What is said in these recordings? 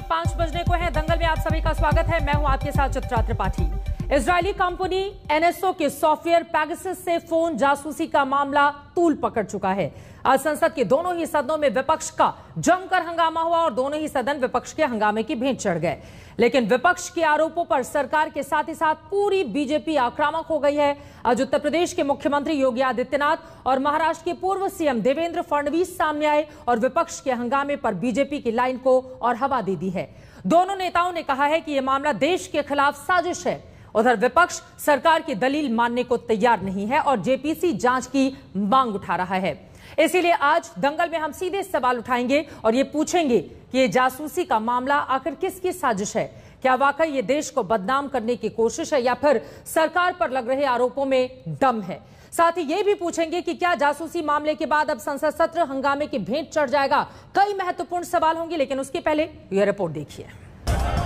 5 बजने को है। दंगल में आप सभी का स्वागत है। मैं हूं आपके साथ Chitra Tripathi. Israeli company NSO के सॉफ्टवेयर पेगासस से फोन जासूसी का मामला तूल पकड़ चुका है। आज संसद के दोनों ही सदनों में विपक्ष का जमकर हंगामा हुआ और दोनों ही सदन विपक्ष के हंगामे की भेंट चढ़ गए। लेकिन विपक्ष के आरोपों पर सरकार के साथ ही साथ पूरी बीजेपी आक्रामक हो गई है। आज उत्तर प्रदेश के मुख्यमंत्री योगी आदित्यनाथ और महाराष्ट्र के पूर्व सीएम देवेंद्र फडणवीस सामने आए और विपक्ष के हंगामे पर बीजेपी की लाइन को और हवा दे दी है। दोनों नेताओं ने कहा है कि यह मामला देश के खिलाफ साजिश है। उधर विपक्ष सरकार की दलील मानने को तैयार नहीं है और जेपीसी जांच की मांग उठा रहा है। इसीलिए आज दंगल में हम सीधे सवाल उठाएंगे और ये पूछेंगे कि ये जासूसी का मामला आखिर किसकी साजिश है। क्या वाकई ये देश को बदनाम करने की कोशिश है या फिर सरकार पर लग रहे आरोपों में दम है। साथ ही ये भी पूछेंगे कि क्या जासूसी मामले के बाद अब संसद सत्र हंगामे की भेंट चढ़ जाएगा। कई महत्वपूर्ण सवाल होंगे, लेकिन उसके पहले यह रिपोर्ट देखिए।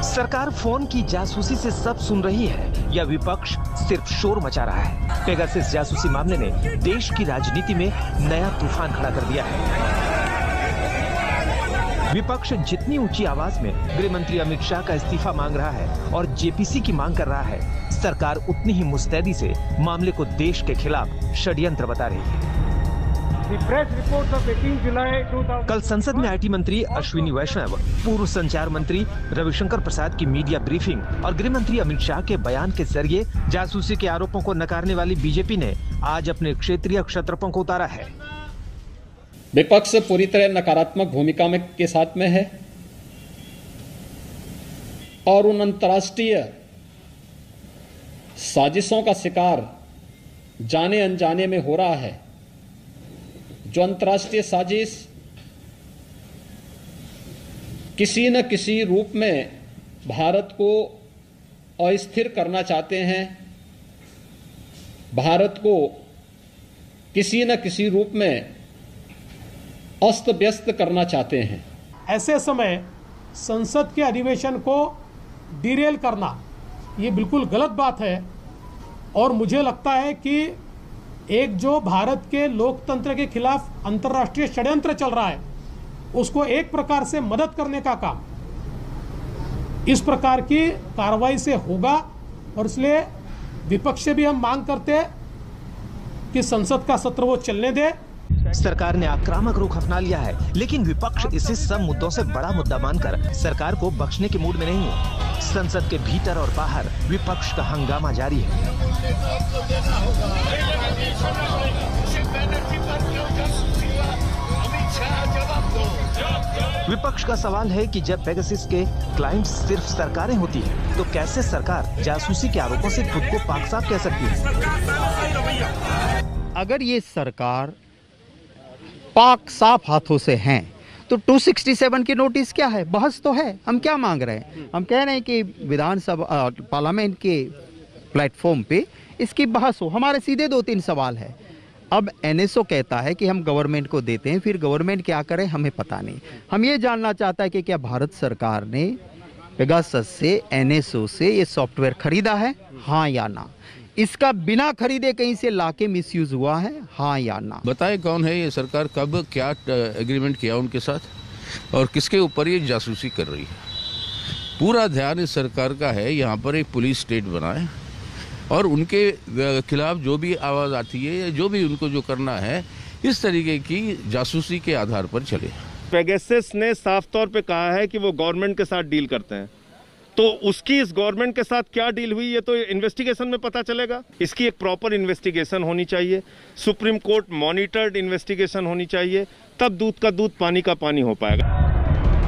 सरकार फोन की जासूसी से सब सुन रही है या विपक्ष सिर्फ शोर मचा रहा है। पेगासस जासूसी मामले ने देश की राजनीति में नया तूफान खड़ा कर दिया है। विपक्ष जितनी ऊंची आवाज में गृह मंत्री अमित शाह का इस्तीफा मांग रहा है और जेपीसी की मांग कर रहा है, सरकार उतनी ही मुस्तैदी से मामले को देश के खिलाफ षड्यंत्र बता रही है। कल संसद में आईटी मंत्री अश्विनी वैष्णव, पूर्व संचार मंत्री रविशंकर प्रसाद की मीडिया ब्रीफिंग और गृह मंत्री अमित शाह के बयान के जरिए जासूसी के आरोपों को नकारने वाली बीजेपी ने आज अपने क्षेत्रीय क्षत्रपों को उतारा है। विपक्ष पूरी तरह नकारात्मक भूमिका में के साथ में है और उन अंतर्राष्ट्रीय साजिशों का शिकार जाने अनजाने में हो रहा है। जो अंतर्राष्ट्रीय साजिश किसी न किसी रूप में भारत को अस्थिर करना चाहते हैं, भारत को किसी न किसी रूप में अस्त व्यस्त करना चाहते हैं। ऐसे समय संसद के अधिवेशन को डिरेल करना ये बिल्कुल गलत बात है और मुझे लगता है कि एक जो भारत के लोकतंत्र के खिलाफ अंतर्राष्ट्रीय षड्यंत्र चल रहा है उसको एक प्रकार से मदद करने का काम इस प्रकार की कार्रवाई से होगा और इसलिए विपक्ष से भी हम मांग करते हैं कि संसद का सत्र वो चलने दे। सरकार ने आक्रामक रुख अपना लिया है, लेकिन विपक्ष इसे सब मुद्दों से बड़ा मुद्दा मानकर सरकार को बख्शने के मूड में नहीं है। संसद के भीतर और बाहर विपक्ष का हंगामा जारी है। विपक्ष का सवाल है कि जब पेगासस के क्लाइंट सिर्फ सरकारें होती हैं, तो कैसे सरकार जासूसी के आरोपों से खुद को पाक साफ कह सकती है। अगर ये सरकार पाक साफ हाथों से हैं तो 267 की नोटिस क्या है? बहस तो है। हम क्या मांग रहे हैं? हम कह रहे हैं कि विधानसभा पार्लियामेंट के प्लेटफॉर्म पे इसकी बहस हो। हमारे सीधे 2-3 सवाल है। अब एनएसओ कहता है कि हम गवर्नमेंट को देते हैं, फिर गवर्नमेंट क्या करे हमें पता नहीं। हम ये जानना चाहता है कि क्या भारत सरकार ने पेगासस से एनएसओ से ये सॉफ्टवेयर खरीदा है, हाँ या ना? इसका बिना खरीदे कहीं से लाके मिसयूज हुआ है, हाँ या ना? बताएं कौन है ये सरकार, कब क्या एग्रीमेंट किया उनके साथ और किसके ऊपर ये जासूसी कर रही है। पूरा ध्यान इस सरकार का है यहाँ पर एक पुलिस स्टेट बनाए और उनके खिलाफ जो भी आवाज़ आती है या जो भी उनको जो करना है इस तरीके की जासूसी के आधार पर चले। पेगासस ने साफ तौर पे कहा है कि वो गवर्नमेंट के साथ डील करते हैं, तो उसकी इस गवर्नमेंट के साथ क्या डील हुई ये तो इन्वेस्टिगेशन में पता चलेगा। इसकी एक प्रॉपर इन्वेस्टिगेशन होनी चाहिए, सुप्रीम कोर्ट मॉनिटर्ड इन्वेस्टिगेशन होनी चाहिए, तब दूध का दूध पानी का पानी हो पाएगा।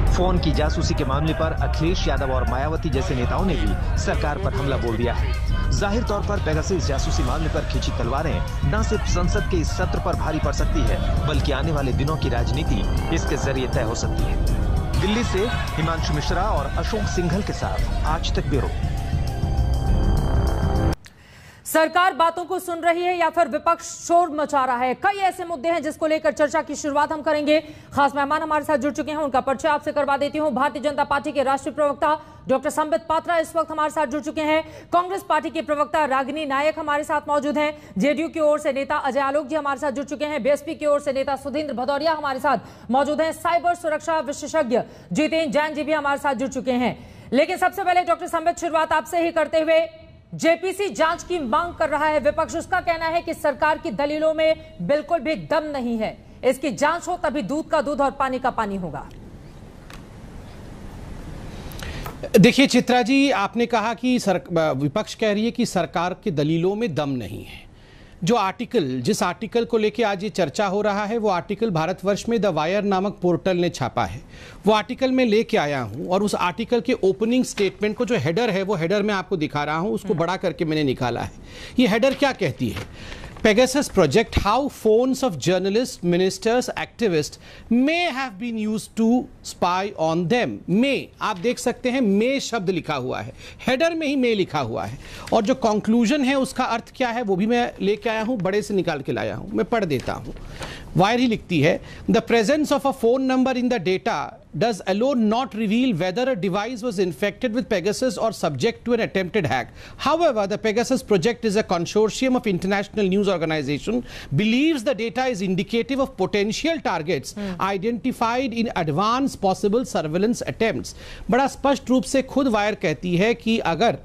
फोन की जासूसी के मामले पर अखिलेश यादव और मायावती जैसे नेताओं ने भी सरकार पर हमला बोल दिया है। जाहिर तौर पर पेगासस जासूसी मामले पर खींची तलवारें न सिर्फ संसद के इस सत्र पर भारी पड़ सकती है, बल्कि आने वाले दिनों की राजनीति इसके जरिए तय हो सकती है। दिल्ली से हिमांशु मिश्रा और अशोक सिंघल के साथ आज तक ब्यूरो। सरकार बातों को सुन रही है या फिर विपक्ष शोर मचा रहा है? कई ऐसे मुद्दे हैं जिसको लेकर चर्चा की शुरुआत हम करेंगे। खास मेहमान हमारे साथ जुड़ चुके हैं, उनका परिचय आपसे करवा देती हूं। भारतीय जनता पार्टी के राष्ट्रीय प्रवक्ता डॉक्टर संबित पात्रा इस वक्त हमारे साथ जुड़ चुके हैं। कांग्रेस पार्टी के प्रवक्ता रागिनी नायक हमारे साथ मौजूद हैं। जेडीयू की ओर से नेता अजय आलोक जी हमारे साथ जुड़ चुके हैं। बीएसपी की ओर से नेता सुधींद्र भदौरिया हमारे साथ मौजूद हैं। साइबर सुरक्षा विशेषज्ञ जितेंद्र जैन जी भी हमारे साथ जुड़ चुके हैं। लेकिन सबसे पहले डॉक्टर संबित, शुरुआत आपसे ही करते हुए, जेपीसी जांच की मांग कर रहा है विपक्ष। उसका कहना है कि सरकार की दलीलों में बिल्कुल भी दम नहीं है, इसकी जांच हो तभी दूध का दूध और पानी का पानी होगा। देखिए चित्रा जी, आपने कहा कि विपक्ष कह रही है कि सरकार की दलीलों में दम नहीं है। जिस आर्टिकल को लेके आज ये चर्चा हो रहा है, वो आर्टिकल भारतवर्ष में द वायर नामक पोर्टल ने छापा है। वो आर्टिकल मैं लेके आया हूं और उस आर्टिकल के ओपनिंग स्टेटमेंट को, जो हेडर है, वो हेडर मैं आपको दिखा रहा हूं, उसको बड़ा करके मैंने निकाला है। ये हेडर क्या कहती है? Pegasus project, how phones of journalists, ministers, activists may have been used to spy on them. May, आप देख सकते हैं may शब्द लिखा हुआ है, हेडर में ही may लिखा हुआ है। और जो कंक्लूजन है उसका अर्थ क्या है वो भी मैं लेके आया हूं, बड़े से निकाल के लाया हूं, मैं पढ़ देता हूं। वायर ही लिखती है, the presence of a phone number in the data does alone not reveal whether a device was infected with Pegasus or subject to an attempted hack. However, the Pegasus project is a consortium of international news organization, believes the data is indicative of potential targets identified in advance possible surveillance attempts. बड़ा स्पष्ट रूप से खुद wire कहती है कि अगर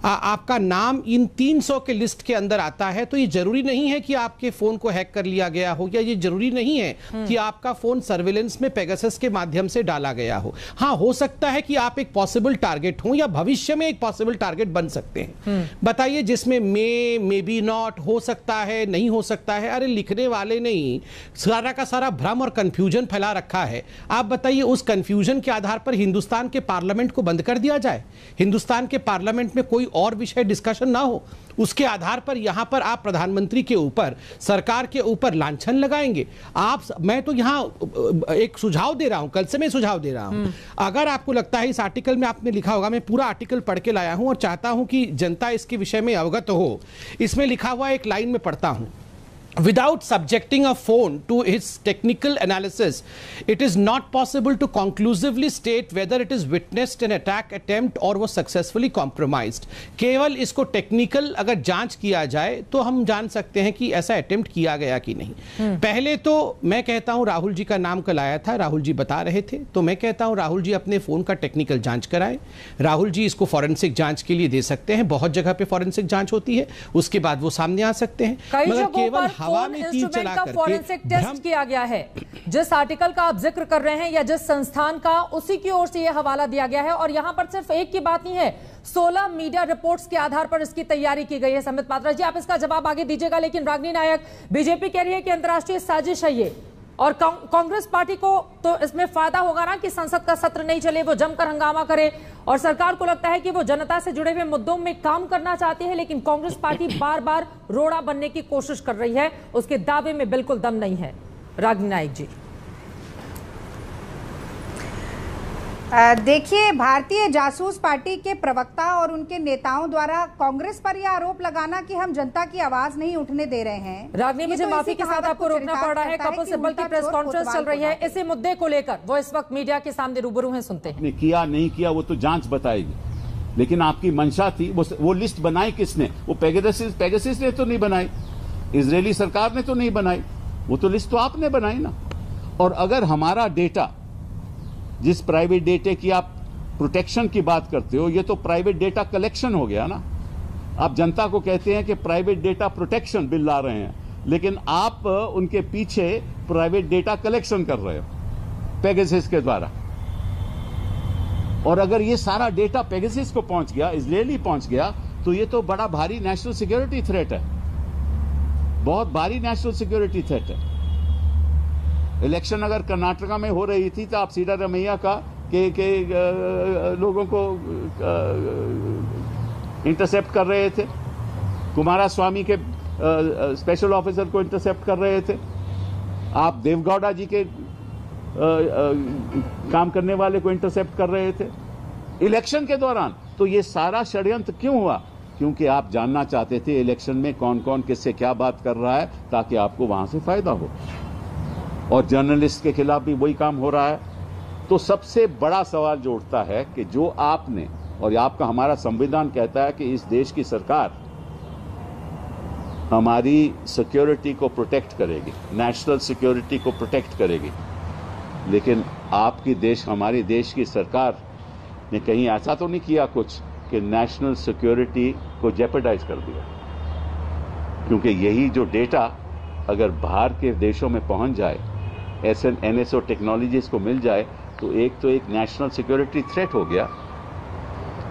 आपका नाम इन 300 के लिस्ट के अंदर आता है तो ये जरूरी नहीं है कि आपके फोन को हैक कर लिया गया हो, या ये जरूरी नहीं है कि आपका फोन सर्विलेंस में पेगासस के माध्यम से डाला गया हो। हाँ, हो सकता है कि आप एक पॉसिबल टारगेट हो या भविष्य में एक पॉसिबल टारगेट बन सकते हैं। बताइए, जिसमें मे बी नॉट, हो सकता है, नहीं हो सकता है। अरे लिखने वाले ने ही सारा का सारा भ्रम और कंफ्यूजन फैला रखा है। आप बताइए, उस कंफ्यूजन के आधार पर हिंदुस्तान के पार्लियामेंट को बंद कर दिया जाए, हिंदुस्तान के पार्लियामेंट में कोई और विषय डिस्कशन ना हो, उसके आधार पर यहां पर आप प्रधानमंत्री के ऊपर, सरकार के ऊपर लांछन लगाएंगे? मैं तो यहां एक सुझाव दे रहा हूं, कल से मैं सुझाव दे रहा हूं। अगर आपको लगता है इस आर्टिकल में आपने लिखा होगा, मैं पूरा आर्टिकल पढ़ के लाया हूं और चाहता हूं कि जनता इसके विषय में अवगत हो। इसमें लिखा हुआ एक लाइन में पढ़ता हूं, without subjecting a phone to its technical analysis, it is not possible to conclusively state whether it is witnessed an attack attempt or was successfully compromised. केवल इसको टेक्निकल अगर जांच किया जाए तो हम जान सकते हैं कि ऐसा अटेम्प्ट किया गया कि नहीं। पहले तो मैं कहता हूं, राहुल जी का नाम कल आया था, राहुल जी बता रहे थे, तो मैं कहता हूं राहुल जी अपने फोन का टेक्निकल जांच कराएं। राहुल जी इसको फॉरेंसिक जांच के लिए दे सकते हैं, बहुत जगह पे फॉरेंसिक जांच होती है, उसके बाद वो सामने आ सकते हैं। मगर केवल हवा में तीर चला करके फॉरेंसिक टेस्ट किया गया है। जिस आर्टिकल का आप जिक्र कर रहे हैं या जिस संस्थान का, उसी की ओर से यह हवाला दिया गया है। और यहां पर सिर्फ एक की बात नहीं है, 16 मीडिया रिपोर्ट्स के आधार पर इसकी तैयारी की गई है। संबित पात्रा जी, आप इसका जवाब आगे दीजिएगा। लेकिन रागिनी नायक, बीजेपी कह रही है कि अंतर्राष्ट्रीय साजिश है ये, और कांग्रेस पार्टी को तो इसमें फायदा होगा ना कि संसद का सत्र नहीं चले, वो जमकर हंगामा करे। और सरकार को लगता है कि वो जनता से जुड़े हुए मुद्दों में काम करना चाहती है, लेकिन कांग्रेस पार्टी बार बार रोड़ा बनने की कोशिश कर रही है, उसके दावे में बिल्कुल दम नहीं है। रागिनी नायक जी, देखिए, भारतीय जासूस पार्टी के प्रवक्ता और उनके नेताओं द्वारा कांग्रेस पर यह आरोप लगाना कि हम जनता की आवाज नहीं उठने दे रहे हैं। रागिनी, मुझे माफी के साथ आपको रोकना पड़ रहा है, कपिल सिब्बल की प्रेस कॉन्फ्रेंस चल रही है, इसी मुद्दे को लेकर वो इस वक्त मीडिया के सामने रूबरू हैं, सुनते हैं। किया नहीं किया वो तो जांच बताएगी, लेकिन आपकी मंशा थी, वो लिस्ट बनाई किसने? वो पेगासस ने तो नहीं बनाई, इजरायली सरकार ने तो नहीं बनाई, वो तो लिस्ट तो आपने बनाई ना। और अगर हमारा डेटा, जिस प्राइवेट डेटे की आप प्रोटेक्शन की बात करते हो, ये तो प्राइवेट डेटा कलेक्शन हो गया ना। आप जनता को कहते हैं कि प्राइवेट डेटा प्रोटेक्शन बिल ला रहे हैं, लेकिन आप उनके पीछे प्राइवेट डेटा कलेक्शन कर रहे हो पेगासस के द्वारा। और अगर ये सारा डेटा पेगासस को पहुंच गया, इजरायली पहुंच गया, तो ये तो बड़ा भारी नेशनल सिक्योरिटी थ्रेट है, बहुत भारी नेशनल सिक्योरिटी थ्रेट है। इलेक्शन अगर कर्नाटका में हो रही थी तो आप सिद्धारमैया का के लोगों को इंटरसेप्ट कर रहे थे, कुमारस्वामी के स्पेशल ऑफिसर को इंटरसेप्ट कर रहे थे, आप देवगौड़ा जी के काम करने वाले को इंटरसेप्ट कर रहे थे इलेक्शन के दौरान। तो ये सारा षड्यंत्र क्यों हुआ? क्योंकि आप जानना चाहते थे इलेक्शन में कौन कौन किससे क्या बात कर रहा है, ताकि आपको वहां से फायदा हो। और जर्नलिस्ट के खिलाफ भी वही काम हो रहा है। तो सबसे बड़ा सवाल जो उठता है कि जो आपने, और आपका हमारा संविधान कहता है कि इस देश की सरकार हमारी सिक्योरिटी को प्रोटेक्ट करेगी, नेशनल सिक्योरिटी को प्रोटेक्ट करेगी, लेकिन हमारे देश की सरकार ने कहीं ऐसा तो नहीं किया कुछ कि नेशनल सिक्योरिटी को जेपरडाइज कर दिया। क्योंकि यही जो डेटा अगर बाहर के देशों में पहुंच जाए, NSO टेक्नोलॉजीज को मिल जाए, तो एक नेशनल सिक्योरिटी थ्रेट हो गया।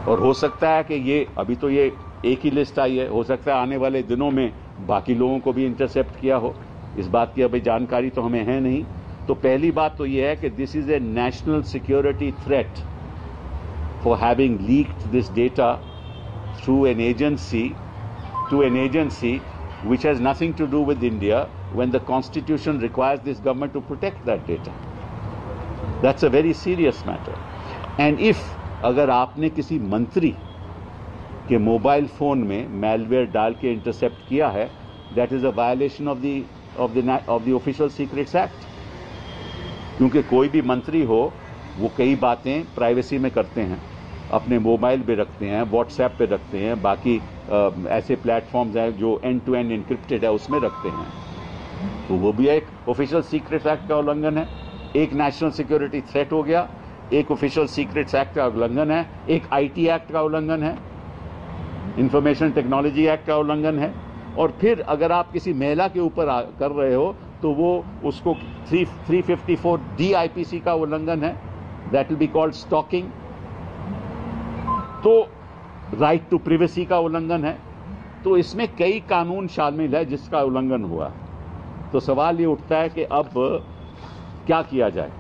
और हो सकता है कि ये अभी तो ये एक ही लिस्ट आई है, हो सकता है आने वाले दिनों में बाकी लोगों को भी इंटरसेप्ट किया हो। इस बात की अभी जानकारी तो हमें है नहीं। तो पहली बात तो ये है कि this is a national security threat for having leaked this data through an agency to an agency which has nothing to do with India when the constitution requires this government to protect that data. That's a very serious matter. And if अगर आपने किसी मंत्री के mobile phone में malware डाल के intercept किया है, that is a violation of the Official Secrets Act. क्योंकि कोई भी मंत्री हो वो कई बातें प्राइवेसी में करते हैं, अपने मोबाइल पे रखते हैं, व्हाट्सएप पे रखते हैं, बाकी ऐसे प्लेटफॉर्म्स हैं जो एंड टू एंड इनक्रिप्टेड है उसमें रखते हैं। तो वो भी एक ऑफिशियल सीक्रेट्स एक्ट का उल्लंघन है। एक नेशनल सिक्योरिटी थ्रेट हो गया, एक ऑफिशियल सीक्रेट्स एक्ट का उल्लंघन है, एक IT एक्ट का उल्लंघन है, इंफॉर्मेशन टेक्नोलॉजी एक्ट का उल्लंघन है। और फिर अगर आप किसी महिला के ऊपर कर रहे हो तो वो उसको 354D IPC का उल्लंघन है, that will be called stalking. तो राइट टू प्रिवेसी का उल्लंघन है। तो इसमें कई कानून शामिल है जिसका उल्लंघन हुआ। तो सवाल ये उठता है कि अब क्या किया जाए।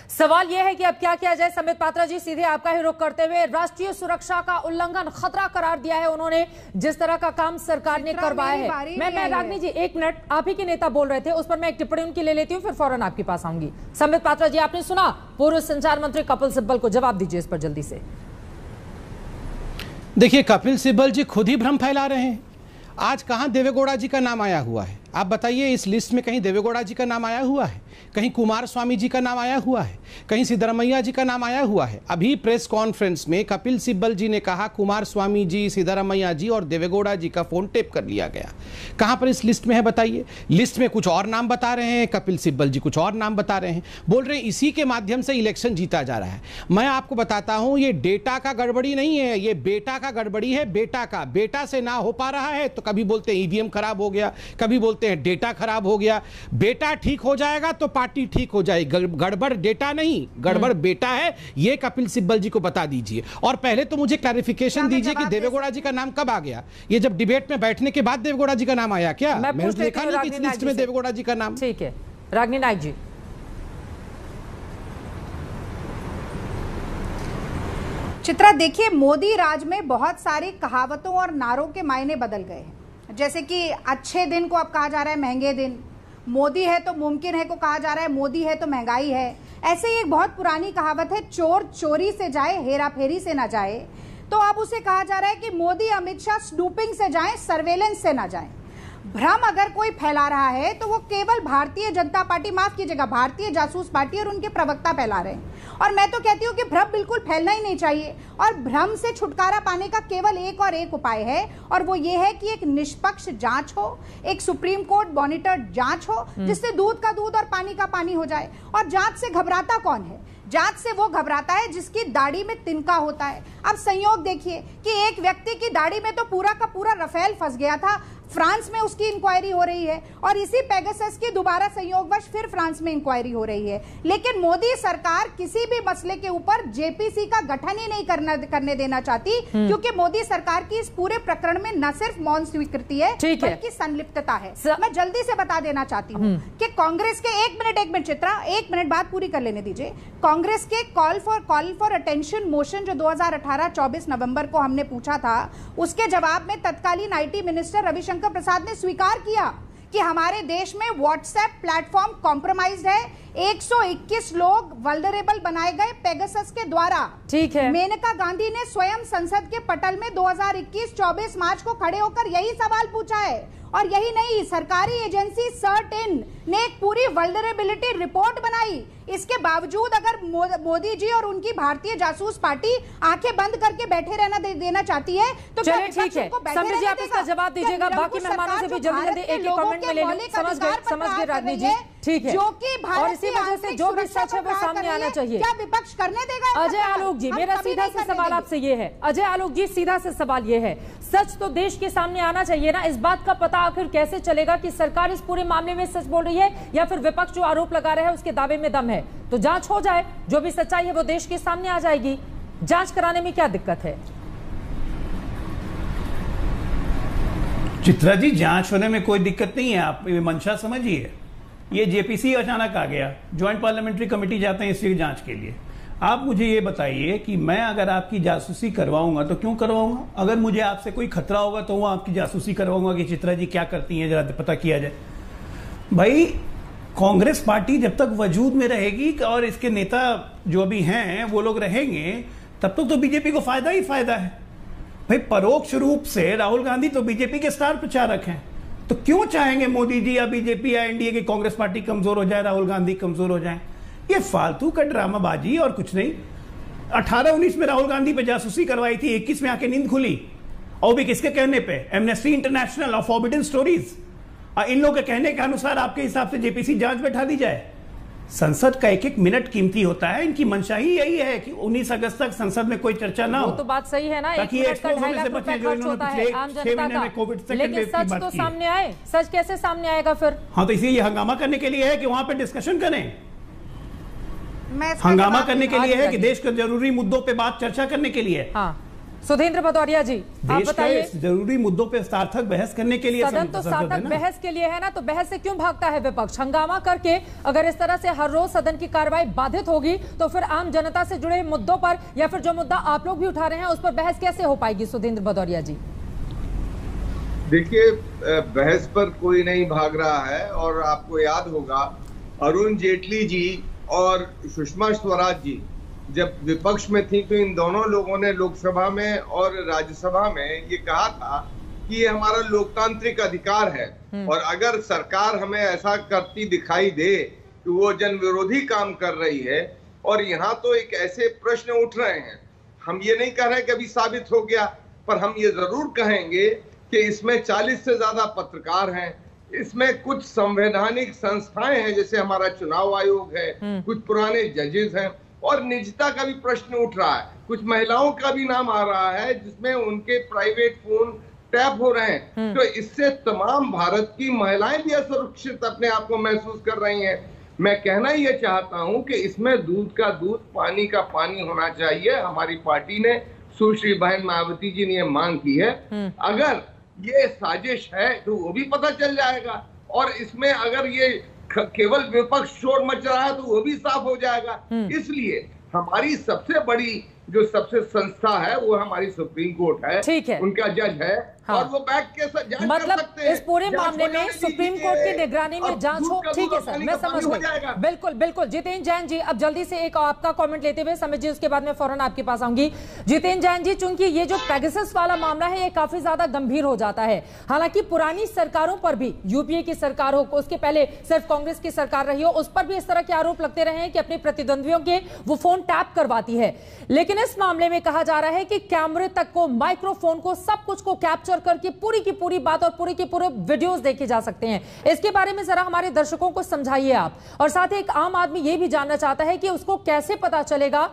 सवाल यह है कि अब क्या किया जाए। संबित पात्रा जी, सीधे आपका ही रुख करते हुए, राष्ट्रीय सुरक्षा का उल्लंघन, खतरा करार दिया है उन्होंने जिस तरह का काम सरकार ने करवाया है। मैं रागनी जी, एक मिनट, आप ही के नेता बोल रहे थे, उस पर मैं एक टिप्पणी उनकी ले लेती हूं, फिर फौरन आपके पास आऊंगी। संबित पात्रा जी, आपने सुना पूर्व संचार मंत्री कपिल सिब्बल को, जवाब दीजिए इस पर जल्दी से। देखिए, कपिल सिब्बल जी खुद ही भ्रम फैला रहे हैं। आज कहां देवेगौड़ा जी का नाम आया हुआ है? आप बताइए, इस लिस्ट में कहीं देवेगौड़ा जी का नाम आया हुआ है? कहीं कुमार स्वामी जी का नाम आया हुआ है? कहीं सिद्धरामैया जी का नाम आया हुआ है? अभी प्रेस कॉन्फ्रेंस में कपिल सिब्बल जी ने कहा कुमार स्वामी जी, सिद्धरामैया जी और देवेगौड़ा जी का फोन टेप कर लिया गया। कहां पर इस लिस्ट में है बताइए? लिस्ट में कुछ और नाम बता रहे हैं, कपिल सिब्बल जी कुछ और नाम बता रहे हैं, बोल रहे हैं इसी के माध्यम से इलेक्शन जीता जा रहा है। मैं आपको बताता हूं, ये डेटा का गड़बड़ी नहीं है, ये बेटा का गड़बड़ी है। बेटा का, बेटा से ना हो पा रहा है तो कभी बोलते हैं EVM खराब हो गया, कभी बोलते हैं डेटा खराब हो गया। बेटा ठीक हो जाएगा तो पार्टी ठीक हो जाएगी। गड़बड़ डेटा नहीं, गड़बड़ बेटा है, ये कपिल सिब्बल जी को बता दीजिए। और पहले तो मुझे क्लैरिफिकेशन दीजिए कि देवेगौड़ा जी का नाम कब आ गया? ये जब डिबेट में बैठने के बाद देवेगौड़ा जी का नाम आया क्या? मैंने देखा नहीं कि इस लिस्ट में देवेगौड़ा जी का नाम। ठीक है, रागनी नायक जी। चित्रा, देखिए, मोदी राज में बहुत सारी कहावतों और नारों के मायने बदल गए हैं। जैसे कि अच्छे दिन को अब कहा जा रहा है महंगे दिन, मोदी है तो मुमकिन है को कहा जा रहा है मोदी है तो महंगाई है। ऐसे ही एक बहुत पुरानी कहावत है, चोर चोरी से जाए हेरा फेरी से ना जाए। तो अब उसे कहा जा रहा है कि मोदी अमित शाह स्नूपिंग से जाएं, सर्वेलेंस से ना जाएं। भ्रम अगर कोई फैला रहा है तो वो केवल भारतीय जनता पार्टी, माफ कीजिएगा, भारतीय जासूस पार्टी और उनके प्रवक्ता फैला रहे हैं। और मैं तो कहती हूं कि भ्रम बिल्कुल फैलना ही नहीं चाहिए। और भ्रम से छुटकारा पाने का केवल एक और एक उपाय है, और वो ये है कि एक निष्पक्ष जांच हो, एक सुप्रीम कोर्ट मॉनिटर्ड जांच हो, जिससे दूध का दूध और पानी का पानी हो जाए। और जांच से घबराता कौन है? जांच से वो घबराता है जिसकी दाढ़ी में तिनका होता है। अब संयोग देखिए कि एक व्यक्ति की दाढ़ी में तो पूरा का पूरा रफेल फंस गया था, फ्रांस में उसकी इंक्वायरी हो रही है, और इसी पेगासस की दोबारा संयोगवश फिर फ्रांस में इंक्वायरी हो रही है। लेकिन मोदी सरकार किसी भी मसले के ऊपर JPC का गठन ही नहीं करने देना चाहती, क्योंकि मोदी सरकार की इस पूरे प्रकरण में न सिर्फ मौन स्वीकृति है बल्कि संलिप्तता है। मैं जल्दी से बता देना चाहती हूँ कि कांग्रेस के, एक मिनट चित्रा, एक मिनट बात पूरी कर लेने दीजिए। कांग्रेस के कॉल फॉर अटेंशन मोशन जो 2018-24 नवंबर को हमने पूछा था, उसके जवाब में तत्कालीन IT मिनिस्टर रविशंकर प्रसाद ने स्वीकार किया कि हमारे देश में व्हाट्सएप प्लेटफॉर्म कॉम्प्रोमाइज्ड है, 121 लोग वल्नरेबल बनाए गए पेगासस के द्वारा। ठीक है। मेनका गांधी ने स्वयं संसद के पटल में 2021-24 मार्च को खड़े होकर यही सवाल पूछा है। और यही नहीं, सरकारी एजेंसी सर्ट-इन ने एक पूरी वल्नरेबिलिटी रिपोर्ट बनाई। इसके बावजूद अगर मोदी जी और उनकी भारतीय जासूस पार्टी आंखें बंद करके बैठे रहना देना चाहती है तो चलिए ठीक है, समझ जी आप इसका जवाब दीजिएगा। बाकी मेहमानों से भी जल्दी जल्दी एक कमेंट में ले लो। समझ गए राजनीति जी, ठीक है। जो कि और इसी वजह से जो भी सच है वो सामने आना चाहिए। क्या विपक्ष करने देगा? अजय आलोक जी, मेरा सीधा सा सवाल आपसे ये है। अजय आलोक जी, सीधा सा सवाल ये है, सच तो देश के सामने आना चाहिए ना। इस बात का पता आखिर कैसे चलेगा कि सरकार इस पूरे मामले में सच बोल रही है या फिर विपक्ष जो आरोप लगा रहा है उसके दावे में दम है? तो जांच हो जाए, जो भी सच्चाई है वो देश के सामने आ जाएगी। जांच कराने में क्या दिक्कत है? चित्रा जी, जांच होने में कोई दिक्कत नहीं है। आप ये मंशा समझिए, ये जेपीसी अचानक आ गया, ज्वाइंट पार्लियामेंट्री कमेटी जाते हैं इसकी जांच के लिए। आप मुझे ये बताइए कि मैं अगर आपकी जासूसी करवाऊंगा तो क्यों करवाऊंगा? अगर मुझे आपसे कोई खतरा होगा तो वो आपकी जासूसी करवाऊंगा कि चित्रा जी क्या करती हैं, जरा पता किया जाए। भाई, कांग्रेस पार्टी जब तक वजूद में रहेगी और इसके नेता जो अभी हैं वो लोग रहेंगे, तब तक तो बीजेपी को फायदा ही फायदा है। भाई, परोक्ष रूप से राहुल गांधी तो बीजेपी के स्टार प्रचारक हैं, तो क्यों चाहेंगे मोदी जी या बीजेपी या एनडीए की कांग्रेस पार्टी कमजोर हो जाए, राहुल गांधी कमजोर हो जाए? ये फालतू का ड्रामाबाजी और कुछ नहीं। 18-19 में राहुल गांधी पे जासूसी करवाई थी, 21 में आके नींद खुली, और भी किसके कहने पे? एमनेस्टी इंटरनेशनल और फॉरबिडन स्टोरीज। इन लोगों के कहने के अनुसार आपके हिसाब से जेपीसी जांच बैठा दी जाए? संसद का एक एक मिनट कीमती होता है। इनकी मंशा ही यही है कि 19 अगस्त तक संसद में कोई चर्चा ना हो। वो तो बात सही है ना, एक मिनट का 2.5 लाख रुपए खर्च होता है आम जनता का। लेकिन सच तो सामने आए। सच कैसे सामने आएगा फिर? हाँ, तो इसलिए ये हंगामा करने के लिए है कि वहां पे डिस्कशन करें। हंगामा करने के लिए है कि देश के जरूरी मुद्दों पे बात चर्चा करने के लिए। हाँ, सुधींद्र भदौरिया जी, आप बताइए। जरूरी मुद्दों पे सार्थक बहस करने के लिए सदन तो सार्थक बहस के लिए है ना, तो बहस से क्यों भागता है विपक्ष? हंगामा करके अगर इस तरह से हर रोज सदन की कार्रवाई बाधित होगी तो फिर आम जनता से जुड़े मुद्दों पर या फिर जो मुद्दा आप लोग भी उठा रहे हैं उस पर बहस कैसे हो पाएगी? सुधींद्र भदौरिया जी, देखिए, बहस पर कोई नहीं भाग रहा है। और आपको याद होगा, अरुण जेटली जी और सुषमा स्वराज जी जब विपक्ष में थी तो इन दोनों लोगों ने लोकसभा में और राज्यसभा में ये कहा था कि ये हमारा लोकतांत्रिक अधिकार है, और अगर सरकार हमें ऐसा करती दिखाई दे कि वो जन विरोधी काम कर रही है। और यहाँ तो एक ऐसे प्रश्न उठ रहे हैं, हम ये नहीं कह रहे कि अभी साबित हो गया, पर हम ये जरूर कहेंगे कि इसमें 40 से ज्यादा पत्रकार हैं, इसमें कुछ संवैधानिक संस्थाएं हैं जैसे हमारा चुनाव आयोग है, कुछ पुराने जजेस हैं, और निजता का भी प्रश्न उठ रहा है। कुछ महिलाओं का भी नाम आ रहा है जिसमें उनके प्राइवेट फोन टैप हो रहे हैं। तो इससे तमाम भारत की महिलाएं भी असुरक्षित अपने आप को महसूस कर रही हैं। मैं कहना ये चाहता हूं कि इसमें दूध का दूध, पानी का पानी होना चाहिए। हमारी पार्टी ने, सुश्री बहन मायावती जी ने ये मांग की है। अगर ये साजिश है तो वो भी पता चल जाएगा, और इसमें अगर ये केवल विपक्ष शोर मच रहा है तो वो भी साफ हो जाएगा। इसलिए हमारी सबसे बड़ी जो सबसे संस्था है वो हमारी सुप्रीम कोर्ट है, ठीक है, उनका जज है। हाँ। और वो बैठ के जांच मतलब कर सकते हैं। इस पूरे मामले में सुप्रीम कोर्ट की निगरानी में जांच हो। ठीक है सर, मैं समझ गई। बिल्कुल बिल्कुल। जितेंद्र जैन जी, अब जल्दी से एक आपका कमेंट लेते हुए समझ जी, उसके बाद मैं फौरन आपके पास आऊंगी। जितेंद्र जैन जी, चूंकि ये जो पेगासस वाला मामला है ये काफी ज्यादा गंभीर हो जाता है। हालांकि पुरानी सरकारों पर भी, यूपीए की सरकार हो, उसके पहले सिर्फ कांग्रेस की सरकार रही हो, उस पर भी इस तरह के आरोप लगते रहे हैं कि अपने प्रतिद्वंदियों के वो फोन टैप करवाती है। लेकिन इस मामले में कहा जा रहा है कि कैमरे तक को, माइक्रोफोन को, सब कुछ को कैप्चर करके पूरी की पूरी बात और पूरे के पूरे वीडियोस देखे जा सकते हैं। इसके बारे में जरा हमारे दर्शकों को समझाइए आप। और साथ ही एक आम आदमी यह भी जानना चाहता है कि उसको कैसे पता चलेगा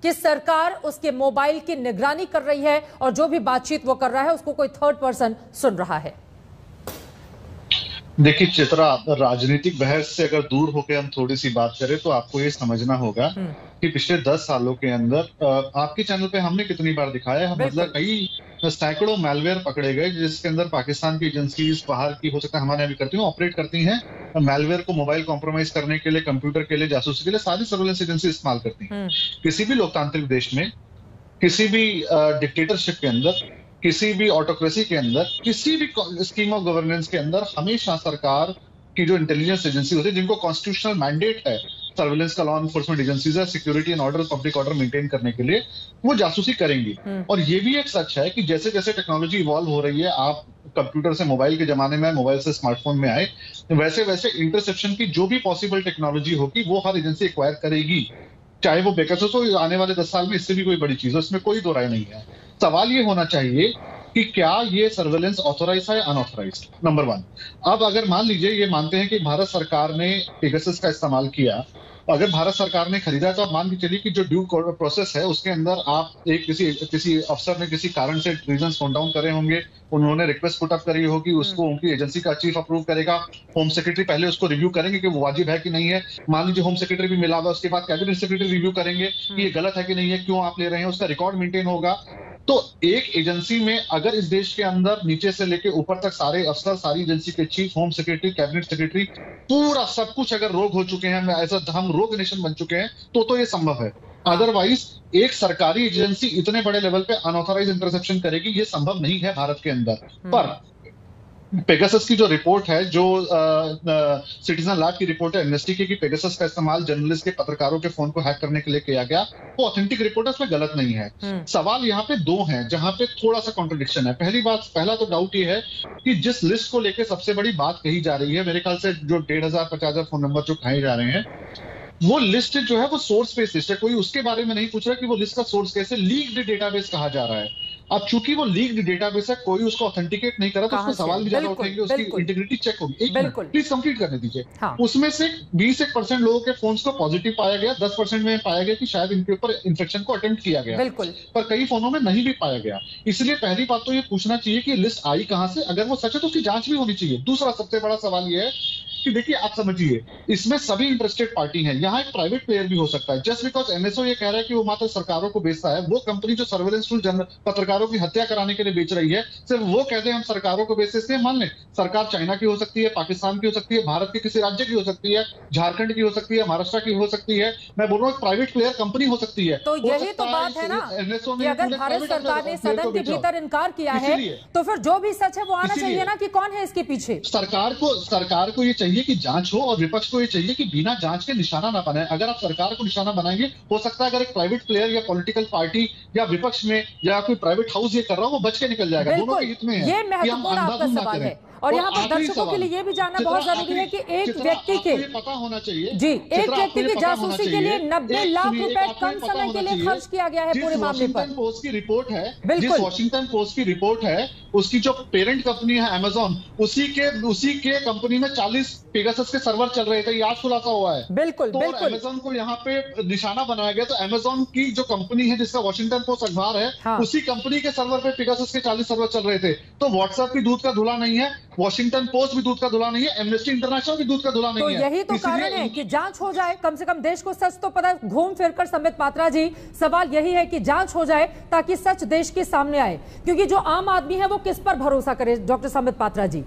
कि सरकार उसके मोबाइल की निगरानी कर रही है और जो भी बातचीत वो कर रहा है उसको कोई थर्ड पर्सन सुन रहा है। देखिए चित्रा, राजनीतिक बहस से अगर दूर होकर हम थोड़ी सी बात करें तो आपको ये समझना होगा कि पिछले 10 सालों के अंदर आपके चैनल पे हमने कितनी बार दिखाया है, मतलब कई सैकड़ों मैलवेयर पकड़े गए जिसके अंदर पाकिस्तान की एजेंसीज, बाहर की हो सकता है हमारे यहाँ भी करती हैं, ऑपरेट करती हैं मैलवेयर को मोबाइल कॉम्प्रोमाइज करने के लिए, कंप्यूटर के लिए, जासूसी के लिए सारी सर्वेलेंस एजेंसी इस्तेमाल करती हैं। किसी भी लोकतांत्रिक देश में, किसी भी डिक्टेटरशिप के अंदर, किसी भी ऑटोक्रेसी के अंदर, किसी भी स्कीम ऑफ गवर्नेंस के अंदर हमेशा सरकार की जो इंटेलिजेंस एजेंसी होती है, जिनको कॉन्स्टिट्यूशनल मैंडेट है सर्वेलेंस का लॉ एनफोर्समेंट एजेंसीज है, security and order, public order maintain करने के लिए वो जासूसी करेंगी। और ये भी एक सच है कि जैसे जैसे टेक्नोलॉजी इवॉल्व हो रही है, आप कंप्यूटर से मोबाइल के जमाने में, मोबाइल से स्मार्टफोन में आए, वैसे वैसे इंटरसेप्शन की जो भी पॉसिबल टेक्नोलॉजी होगी वो हर एजेंसी एक्वायर करेगी, चाहे वो पेगासस हो। आने वाले 10 साल में इससे भी कोई बड़ी चीज हो, इसमें कोई दो राय नहीं है। सवाल ये होना चाहिए कि क्या ये सर्वेलेंस ऑथोराइज है या अनऑथोराइज्ड, नंबर 1। अब अगर मान लीजिए ये मानते हैं कि भारत सरकार ने पेगासस का इस्तेमाल किया, अगर भारत सरकार ने खरीदा, तो आप मान के चलिए कि जो ड्यू प्रोसेस है उसके अंदर आप एक किसी अफसर ने किसी कारण से रीजंस नोट डाउन करे होंगे, उन्होंने रिक्वेस्ट पुट अप करी होगी, उसको उनकी एजेंसी का चीफ अप्रूव करेगा, होम सेक्रेटरी पहले उसको रिव्यू करेंगे कि वो वाजिब है कि नहीं है। मान लीजिए होम सेक्रेटरी भी मिला हुआ, उसके बाद कैबिनेट सेक्रेटरी रिव्यू करेंगे कि ये गलत है कि नहीं है, क्यों आप ले रहे हैं, उसका रिकॉर्ड मेंटेन होगा। तो एक एजेंसी में अगर इस देश के अंदर नीचे से लेके ऊपर तक सारे अफसर, सारी एजेंसी के chief, home secretary, cabinet secretary, पूरा सब कुछ अगर रोग हो चुके हैं, ऐसा हम रोग नेशन बन चुके हैं, तो ये संभव है। अदरवाइज एक सरकारी एजेंसी इतने बड़े लेवल पे अनऑथराइज इंटरसेप्शन करेगी, ये संभव नहीं है भारत के अंदर। पर पेगासस की जो रिपोर्ट है, जो सिटीजन लैब की रिपोर्ट है एमनेस्टी की, कि पेगासस का इस्तेमाल जर्नलिस्ट के, पत्रकारों के फोन को हैक करने के लिए किया गया, वो ऑथेंटिक रिपोर्ट है, उसमें गलत नहीं है। सवाल यहाँ पे दो हैं जहां पे थोड़ा सा कॉन्ट्रडिक्शन है। पहला तो डाउट ये है कि जिस लिस्ट को लेकर सबसे बड़ी बात कही जा रही है, मेरे ख्याल से जो 1500-50,000 फोन नंबर जो कहे जा रहे हैं, वो लिस्ट जो है वो सोर्स बेस्ड लिस्ट है, कोई उसके बारे में नहीं पूछ रहा कि वो लिस्ट का सोर्स कैसे, लीक्ड डेटाबेस कहा जा रहा है। अब चूंकि वो लीक्ड डेटाबेस है, कोई उसको ऑथेंटिकेट नहीं करा, तो उसको सवाल भी ज्यादा उठेंगे, उसकी इंटीग्रिटी चेक होगी। एक मिनट प्लीज कंप्लीट करने दीजिए। उसमें से 20% लोगों के फोन्स को पॉजिटिव पाया गया, 10% में पाया गया कि शायद इनके ऊपर इन्फेक्शन को अटेम्प्ट किया गया, पर कई फोनों में नहीं भी पाया गया। इसलिए पहली बात तो ये पूछना चाहिए कि लिस्ट आई कहां से, अगर वो सच है तो उसकी जांच भी होनी चाहिए। दूसरा सबसे बड़ा सवाल ये है कि देखिए, आप समझिए, इसमें सभी इंटरेस्टेड पार्टी हैं, यहाँ एक प्राइवेट प्लेयर भी हो सकता है। जस्ट बिकॉज एनएसओ ये कह रहा है कि वो मात्र सरकारों को बेचता है, वो कंपनी जो सर्वेलेंस टूल पत्रकारों की हत्या कराने के लिए बेच रही है, सिर्फ वो कहते हैं हम सरकारों को बेचते, इसलिए मान लें सरकार चाइना की हो सकती है, पाकिस्तान की हो सकती है, भारत के किसी राज्य की हो सकती है, झारखंड की हो सकती है, महाराष्ट्र की हो सकती है, मैं बोल रहा हूँ प्राइवेट प्लेयर कंपनी हो सकती है। तो यही तो बात है ना कि अगर भारत सरकार ने सदन के भीतर इनकार किया है, तो फिर जो भी सच है वो आना चाहिए ना, कि कौन है इसके पीछे। सरकार को ये चाहिए कि जांच हो, और विपक्ष को ये चाहिए कि बिना जांच के निशाना ना बनाए। अगर आप सरकार को निशाना बनाएंगे, हो सकता है अगर एक प्राइवेट प्लेयर या पॉलिटिकल पार्टी या विपक्ष में या कोई प्राइवेट हाउस ये कर रहा हो, वो बच के निकल जाएगा। दोनों के हित में है। ये महत्वपूर्ण आपका सवाल है। और यहाँ पर दर्शकों के लिए ये भी जानना बहुत जरूरी है कि एक व्यक्ति के पता होना चाहिए जी, एक व्यक्ति की जासूसी के लिए 90 लाख रुपए कम समय के लिए खर्च किया गया है पूरे मामले पर। पोस्ट की रिपोर्ट है, जिस वॉशिंगटन पोस्ट की रिपोर्ट है, उसकी जो पेरेंट कंपनी है अमेजॉन, उसी के कंपनी में 40 पेगासस के सर्वर चल रहे थे, ये आज खुलासा हुआ है। बिल्कुल, तो अमेजॉन को यहाँ पे निशाना बनाया गया। तो अमेजॉन की जो कंपनी है, जिसका वॉशिंगटन पोस्ट अखबार है, उसी कंपनी के सर्वर पे पेगासस के 40 सर्वर चल रहे थे। तो व्हाट्सएप भी दूध का धुला नहीं है, वॉशिंगटन पोस्ट भी दूध का धुला नहीं है, एमनेस्टी इंटरनेशनल भी दूध का धुला नहीं है। तो यही तो कारण है कि जांच हो जाए, कम से कम देश को सच तो पता। घूम फिर कर संबित पात्रा जी, सवाल यही है कि जांच हो जाए ताकि सच देश के सामने आए, क्योंकि जो आम आदमी है वो किस पर भरोसा करे। डॉक्टर संबित पात्रा जी,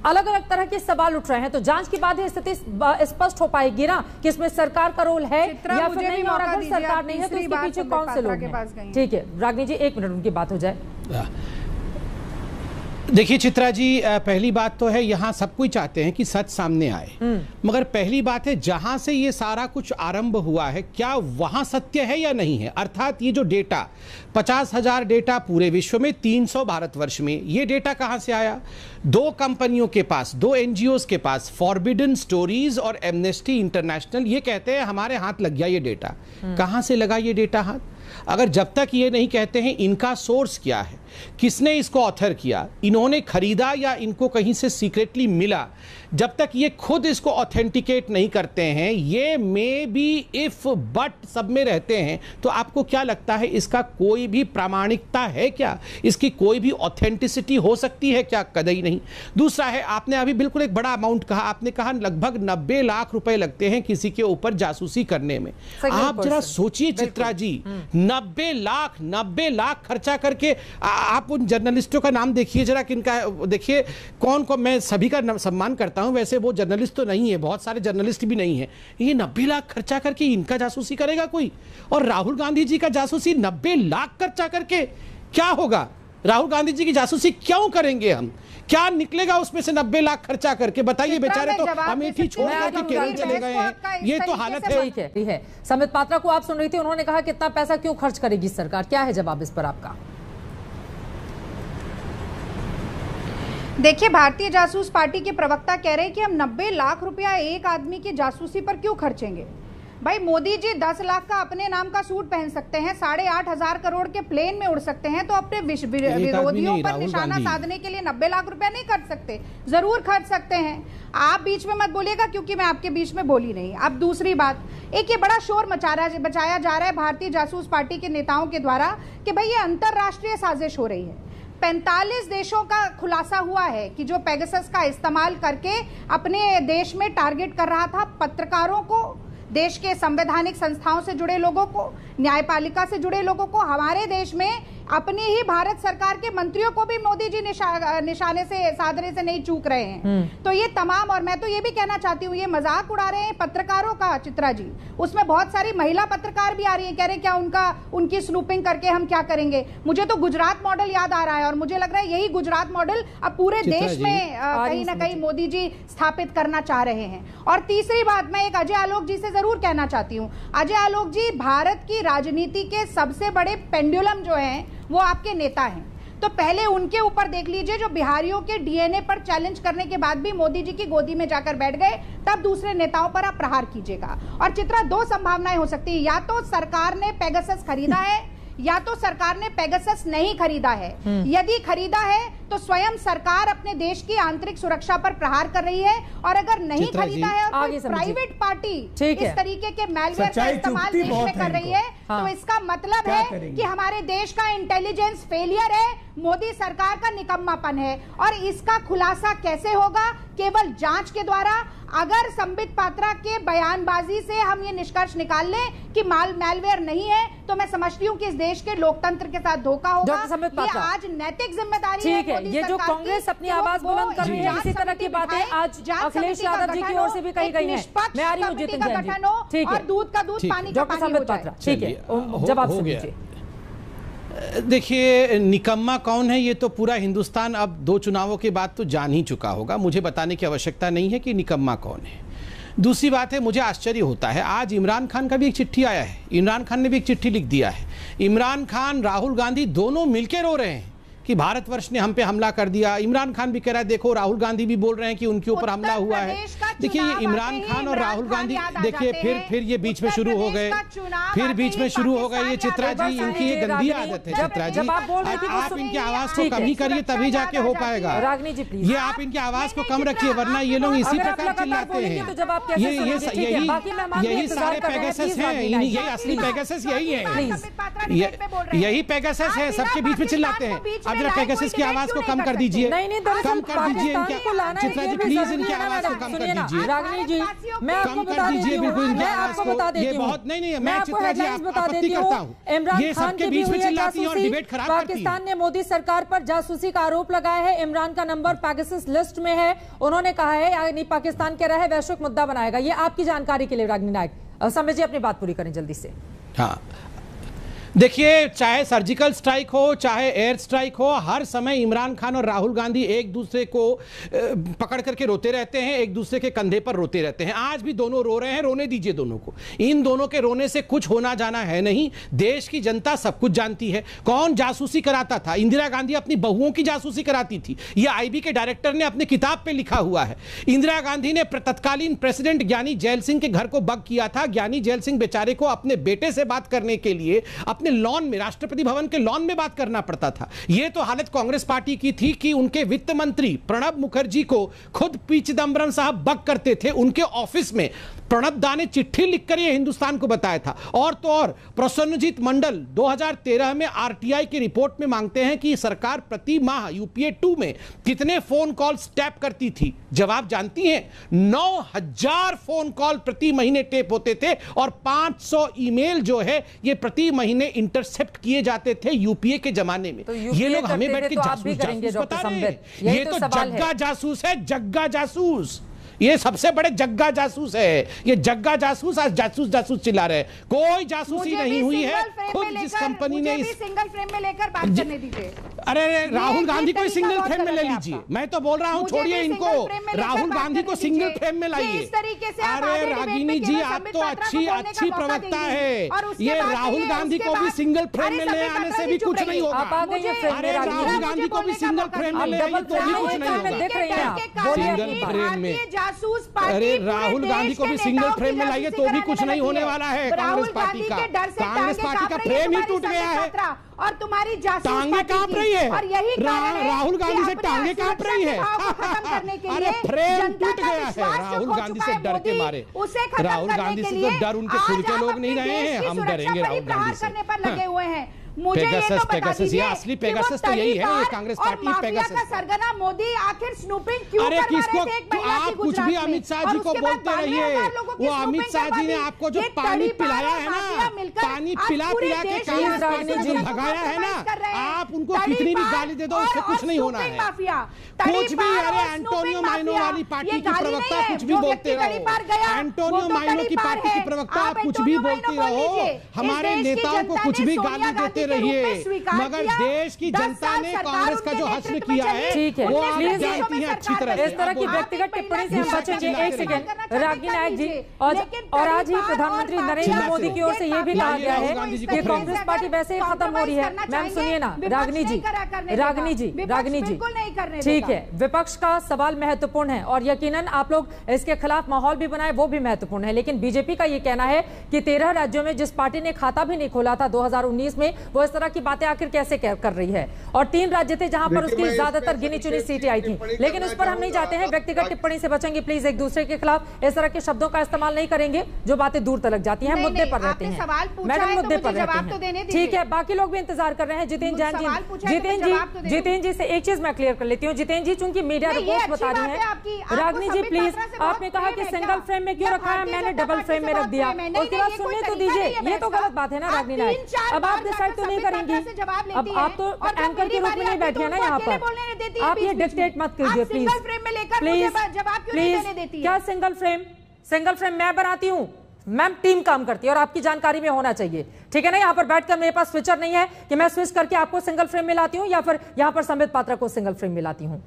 अलग अलग तरह के सवाल उठ रहे हैं, तो जांच के बाद ही स्थिति स्पष्ट हो पाएगी ना कि इसमें सरकार का रोल है या फिर नहीं। और अगर सरकार नहीं है तो इसके पीछे कौन से लोग हैं? ठीक है रागिनी जी, 1 मिनट उनकी बात हो जाए। देखिए चित्रा जी, पहली बात तो है यहाँ सब कोई चाहते हैं कि सच सामने आए, मगर पहली बात है जहां से ये सारा कुछ आरंभ हुआ है, क्या वहां सत्य है या नहीं है। अर्थात ये जो डेटा 50,000 डेटा पूरे विश्व में, 300 भारतवर्ष में, ये डेटा कहां से आया? 2 कंपनियों के पास, 2 NGOs के पास, फॉरबिडन स्टोरीज और एमनेस्टी इंटरनेशनल, ये कहते हैं हमारे हाथ लग गया ये डेटा। कहां से लगा ये डेटा हाथ? अगर जब तक ये नहीं कहते हैं इनका सोर्स क्या है, किसने इसको ऑथर किया, इन्होंने खरीदा या इनको कहीं से सीक्रेटली मिला, जब तक ये खुद इसको ऑथेंटिकेट नहीं करते हैं, ये मे बी इफ बट सब में रहते हैं, तो आपको क्या लगता है इसका कोई भी प्रामाणिकता है क्या? इसकी कोई भी ऑथेंटिसिटी हो सकती है क्या? कतई नहीं। दूसरा है, आपने अभी बिल्कुल एक बड़ा अमाउंट कहा, आपने कहा लगभग 90 लाख रुपए लगते हैं किसी के ऊपर जासूसी करने में। आप जरा सोचिए चित्रा जी, 90 लाख खर्चा करके, आप उन जर्नलिस्टों का नाम देखिए जरा, किनका देखिए, कौन को, मैं सभी का सम्मान करता हूं, वैसे वो जर्नलिस्ट तो नहीं है, बहुत सारे जर्नलिस्ट भी नहीं है, ये 90 लाख खर्चा करके इनका जासूसी करेगा कोई? और राहुल गांधी जी का जासूसी 90 लाख खर्चा करके क्या होगा? राहुल गांधी जी की जासूसी क्यों करेंगे हम? क्या निकलेगा उसमें से 90 लाख खर्चा करके? बताइए, बेचारे तो अमेठी छोड़ करके केरल चले गए हैं। ये तो हालत है। समित पात्रा को आप सुन रही थी, उन्होंने कहा कितना पैसा क्यों खर्च करेगी सरकार, क्या है जवाब इस पर आपका? देखिए, भारतीय जासूस पार्टी के प्रवक्ता कह रहे हैं कि हम 90 लाख रुपया एक आदमी की जासूसी पर क्यों खर्चेंगे। भाई मोदी जी 10 लाख का अपने नाम का सूट पहन सकते हैं, 8,500 करोड़ के प्लेन में उड़ सकते हैं, तो अपने विरोधियों पर निशाना साधने के लिए 90 लाख रुपया नहीं खर्च सकते? जरूर खर्च सकते हैं। आप बीच में मत बोलिएगा क्योंकि मैं आपके बीच में बोली नहीं। अब दूसरी बात, एक ये बड़ा शोर मचाया जा रहा है भारतीय जासूस पार्टी के नेताओं के द्वारा कि भाई ये अंतरराष्ट्रीय साजिश हो रही है। 45 देशों का खुलासा हुआ है कि जो पेगासस का इस्तेमाल करके अपने देश में टारगेट कर रहा था पत्रकारों को, देश के संवैधानिक संस्थाओं से जुड़े लोगों को, न्यायपालिका से जुड़े लोगों को, हमारे देश में अपनी ही भारत सरकार के मंत्रियों को भी मोदी जी निशाने से साधने से नहीं चूक रहे हैं। तो ये तमाम, और मैं तो ये भी कहना चाहती हूँ, ये मजाक उड़ा रहे हैं पत्रकारों का चित्रा जी, उसमें बहुत सारी महिला पत्रकार भी आ रही है, कह रहे हैं क्या उनकी स्नूपिंग करके हम क्या करेंगे। मुझे तो गुजरात मॉडल याद आ रहा है और मुझे लग रहा है यही गुजरात मॉडल अब पूरे देश में कहीं ना कहीं मोदी जी स्थापित करना चाह रहे हैं। और तीसरी बात, मैं एक अजय आलोक जी से जरूर कहना चाहती हूँ, अजय आलोक जी भारत की राजनीति के सबसे बड़े पेंडुलम जो हैं वो आपके नेता हैं, तो पहले उनके ऊपर देख लीजिए, जो बिहारियों के डीएनए पर चैलेंज करने के बाद भी मोदी जी की गोदी में जाकर बैठ गए, तब दूसरे नेताओं पर आप प्रहार कीजिएगा। और चित्रा, दो संभावनाएं हो सकती है, या तो सरकार ने पेगासस खरीदा है या तो सरकार ने पेगासस नहीं खरीदा है। यदि खरीदा है तो स्वयं सरकार अपने देश की आंतरिक सुरक्षा पर प्रहार कर रही है, और अगर नहीं खरीदा है और कोई प्राइवेट पार्टी इस तरीके के मैलवेयर का इस्तेमाल देश में कर रही है, तो इसका मतलब है कि हमारे देश का इंटेलिजेंस फेलियर है, मोदी सरकार का निकम्मापन है। और इसका खुलासा कैसे होगा? केवल जांच के द्वारा। अगर संबित पात्रा के बयानबाजी से हम ये निष्कर्ष निकाल लें कि मैलवेयर नहीं है, तो मैं समझती हूँ कि इस देश के लोकतंत्र के साथ धोखा होगा। ये आज नैतिक जिम्मेदारी है। ये जो कांग्रेस अपनी आवाज बुलंद कर रही है, इसी तरह की बातें आज अखिलेश यादव जी की ओर से भी कही गई है। मैं आ रही हूँ जितिन जैन जी, ठीक है, दूध का दूध, पानी का पानी हो जाए। ठीक है, जवाब सुन लीजिए। देखिए, निकम्मा कौन है ये तो पूरा हिंदुस्तान अब 2 चुनावों के बाद तो जान ही चुका होगा, मुझे बताने की आवश्यकता नहीं है कि निकम्मा कौन है। दूसरी बात है, मुझे आश्चर्य होता है, आज इमरान खान का भी एक चिट्ठी आया है, इमरान खान ने भी एक चिट्ठी लिख दिया है। इमरान खान, राहुल गांधी दोनों मिलकर रो रहे हैं कि भारतवर्ष ने हम पे हमला कर दिया। इमरान खान भी कह रहा है, देखो राहुल गांधी भी बोल रहे हैं कि उनके ऊपर हमला हुआ है। देखिए, ये इमरान खान और राहुल गांधी, देखिए फिर ये बीच में शुरू हो गए, फिर बीच में शुरू हो गए। ये चित्रा जी, इनकी ये गंदी आदत है चित्रा जी। आप इनकी आवाज को कम ही करिए, तभी जाके हो पाएगा। ये आप इनकी आवाज को कम रखिए, वरना ये लोग इसी प्रकार चिल्लाते हैं। यही सारे पेगासस हैं, यही असली पेगासस यही है, यही पेगासस है, सबके बीच में चिल्लाते हैं। जरा पेगासस की आवाज को कम कर दीजिए, कम कर दीजिए चित्रा जी, प्लीज इनकी आवाज को कम कर दीजिए, रागिनी जी, मैं आपको बता देती हूँ, मैं आपको बता देती हूँ, ये बहुत नहीं, मैं चित्रा जी आपत्ति करता हूँ, ये सबके बीच में चिल्लाती है और डिबेट खराब करती है। पाकिस्तान ने मोदी सरकार पर जासूसी का आरोप लगाया है, इमरान का नंबर पेगासस लिस्ट में है, उन्होंने कहा है यानी पाकिस्तान कह रहा है वैश्विक मुद्दा बनाएगा। ये आपकी जानकारी के लिए रागिनी नायक, समझिए अपनी बात पूरी करें जल्दी से। हाँ, देखिए, चाहे सर्जिकल स्ट्राइक हो, चाहे एयर स्ट्राइक हो, हर समय इमरान खान और राहुल गांधी एक दूसरे को पकड़ करके रोते रहते हैं, एक दूसरे के कंधे पर रोते रहते हैं। आज भी दोनों रो रहे हैं, रोने दीजिए दोनों को। इन दोनों के रोने से कुछ होना जाना है नहीं। देश की जनता सब कुछ जानती है। कौन जासूसी कराता था? इंदिरा गांधी अपनी बहुओं की जासूसी कराती थी, यह आईबी के डायरेक्टर ने अपनी किताब पे लिखा हुआ है। इंदिरा गांधी ने तत्कालीन प्रेसिडेंट ज्ञानी जैल सिंह के घर को बग किया था। ज्ञानी जैल सिंह बेचारे को अपने बेटे से बात करने के लिए अपने लॉन में, राष्ट्रपति भवन के लॉन में बात करना पड़ता था। यह तो हालत कांग्रेस पार्टी की थी कि उनके वित्त मंत्री प्रणब मुखर्जी को खुद पी चिदंबरम साहब बग करते थे उनके ऑफिस में। प्रणब दा ने चिट्ठी लिखकर यह हिंदुस्तान को बताया था। और तो और प्रसन्नजीत मंडल 2013 में आरटीआई की रिपोर्ट में मांगते हैं कि सरकार प्रति माह यूपीए 2 में कितने फोन कॉल्स टैप करती थी। जवाब जानती हैं, 9000 फोन कॉल प्रति महीने टैप होते थे और 500 ईमेल जो है ये प्रति महीने इंटरसेप्ट किए जाते थे यूपीए के जमाने में। तो ये लोग हमें बैठ के जासूस बता रहे हैं। ये तो जग्गा जासूस है, जग्गा जासूस। ये सबसे बड़े जग्गा जासूस है। ये जग्गा जासूस आज जासूस चिल्ला रहे हैं। कोई जासूसी नहीं हुई है। खुद जिस कंपनी ने इस सिंगल फ्रेम में लेकर बात करने दीजिए। अरे राहुल गांधी को सिंगल फ्रेम में ले लीजिए, मैं तो बोल रहा हूँ, छोड़िए इनको, राहुल गांधी को सिंगल फ्रेम में लाइए। अरे रागिनी जी, आप तो अच्छी प्रवक्ता है, ये राहुल गांधी को भी सिंगल फ्रेम में ले आने से भी कुछ नहीं होगा। अरे राहुल गांधी को भी सिंगल फ्रेम में ले आइए तो भी कुछ नहीं होगा। सिंगल फ्रेम में, अरे राहुल गांधी को भी सिंगल फ्रेम में लाइए तो भी कुछ नहीं होने वाला है। कांग्रेस पार्टी का फ्रेम ही टूट गया है और तुम्हारी टांगे कांप रही है, और यही राहुल गांधी से टांगे कांप रही है। अरे फ्रेम टूट गया है राहुल गांधी से डर के मारे। राहुल गांधी से तो डर उनके खुद के लोग नहीं रहे हैं, हम डरेंगे राहुल गांधी से। लगे हुए हैं पेगासस, ये असली पेगासस तो यही है, ये कांग्रेस पार्टी पेगासस। सरगना मोदी आखिर स्नूपिंग क्यों अरे किसको, आप कुछ भी अमित शाह जी को बोलते रहिए, वो अमित शाह जी ने आपको जो पानी पिलाया है ना, पानी पिला के कांग्रेस पार्टी को भगाया है ना, आप उनको कितनी भी गाली दे दो उससे कुछ नहीं होना है। कुछ भी, अरे एंटोनियो माइनो वाली पार्टी की प्रवक्ता कुछ भी बोलते रहो, एंटोनियो माइनो की पार्टी की प्रवक्ता आप कुछ भी बोलते रहो, हमारे नेताओं को कुछ भी गाली देते रहिए, मगर देश की जनता ने कांग्रेस का जो हश्र किया है, ठीक है, वो आप जानती हैं अच्छी तरह। इस तरह की व्यक्तिगत टिप्पणी से हम बचेंगे। एक सेकंड रागी नायक जी, और आज ही प्रधानमंत्री नरेंद्र मोदी की ओर से ये भी कहा गया है कि कांग्रेस पार्टी वैसे ही खत्म हो रही है। मैम सुनिए ना, रागिनी जी, ठीक है, विपक्ष का सवाल महत्वपूर्ण है और यकीनन आप लोग इसके खिलाफ माहौल भी बनाए, वो भी महत्वपूर्ण है, लेकिन बीजेपी का ये कहना है कि 13 राज्यों में जिस पार्टी ने खाता भी नहीं खोला था 2019 में, वो इस तरह की बातें आखिर कैसे कर रही है। और 3 राज्य थे जहां पर उसकी ज्यादातर गिनी चुनी सीटें आई थी, लेकिन उस पर हम नहीं जाते हैं, व्यक्तिगत टिप्पणी से बचेंगे। प्लीज एक दूसरे के खिलाफ इस तरह के शब्दों का इस्तेमाल नहीं करेंगे जो बातें दूर तलक जाती हैं। मुद्दे पर रहते हैं मैडम, मुद्दे पर रहते हैं, ठीक है। बाकी लोग भी इंतजार कर रहे हैं। जितेंद्र जी से एक चीज मैं क्लियर कर लेती हूँ। जितेंद्र जी, चूंकि मीडिया रिपोर्ट बता रही है, रागिनी जी प्लीज, आपने कहा कि सिंगल फ्रेम में क्यों रखा है, मैंने डबल फ्रेम में रख दिया, उसके बाद सुनने तो दीजिए। ये तो गलत बात है ना रागिनी नायक, अब आप डिसाइड तो नहीं करेंगी, अब आप तो एंकर के रूप में नहीं बैठे हैं ना यहाँ पर, आप ये डिक्टेट मत कीजिए प्लीज प्लीज। क्या सिंगल फ्रेम मैं बनाती हूँ? मैम टीम काम करती है और आपकी जानकारी में होना चाहिए, ठीक है ना। यहाँ पर बैठकर मेरे पास स्विचर नहीं है कि मैं स्विच करके आपको सिंगल फ्रेम में लाती हूँ या फिर यहाँ पर संबित पात्रा को सिंगल फ्रेम में लाती हूँ।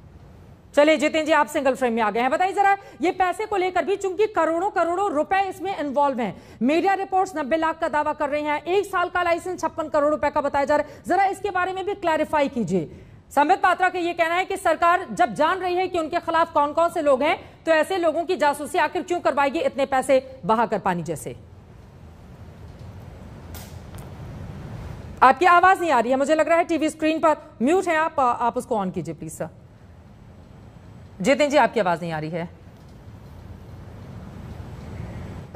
चलिए जितेंद्र जी, आप सिंगल फ्रेम में आ गए हैं, बताइए जरा ये पैसे को लेकर भी, चूंकि करोड़ों रुपए इसमें इन्वॉल्व हैं, मीडिया रिपोर्ट्स 90 लाख का दावा कर रहे हैं, 1 साल का लाइसेंस 56 करोड़ रुपए का बताया जा रहा है, जरा इसके बारे में भी क्लैरिफाई कीजिए। संबित पात्रा का ये कहना है कि सरकार जब जान रही है कि उनके खिलाफ कौन कौन से लोग हैं, तो ऐसे लोगों की जासूसी आखिर क्यों करवाएगी इतने पैसे बहाकर पानी जैसे। आपकी आवाज नहीं आ रही है, मुझे लग रहा है टीवी स्क्रीन पर म्यूट है आप उसको ऑन कीजिए प्लीज सर। जितेंद्र जी, आपकी आवाज नहीं आ रही है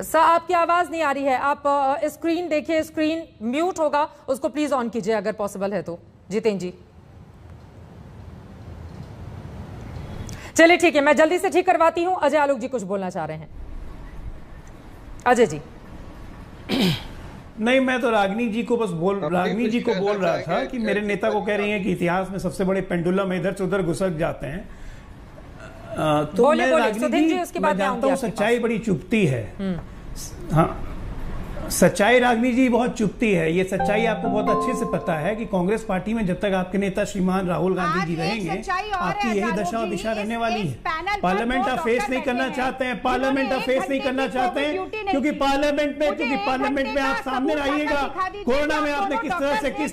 सर, आपकी आवाज नहीं आ रही है, आप स्क्रीन देखिए, स्क्रीन म्यूट होगा, उसको प्लीज ऑन कीजिए अगर पॉसिबल है तो। जितेंद्र जी, चलिए ठीक है, मैं जल्दी से ठीक करवाती हूं। अजय आलोक जी कुछ बोलना चाह रहे हैं। अजय जी। नहीं, मैं तो रागिनी जी को बोल रहा था कि मेरे नेता को कह रही हैं कि इतिहास में सबसे बड़े पेंडुलम इधर से उधर घुसक जाते हैं, तो मैं रागिनी जी मैं जानता हूं सच्चाई बड़ी चुभती है। हाँ, सच्चाई रागिनी जी बहुत चुभती है, ये सच्चाई आपको बहुत अच्छे से पता है कि कांग्रेस पार्टी में जब तक आपके नेता श्रीमान राहुल गांधी जी रहेंगे, आपकी यही दशा और दिशा रहने वाली है। पार्लियामेंट आप फेस नहीं करना चाहते हैं, क्योंकि पार्लियामेंट में आप सामने आइएगा। कोरोना में आपने किस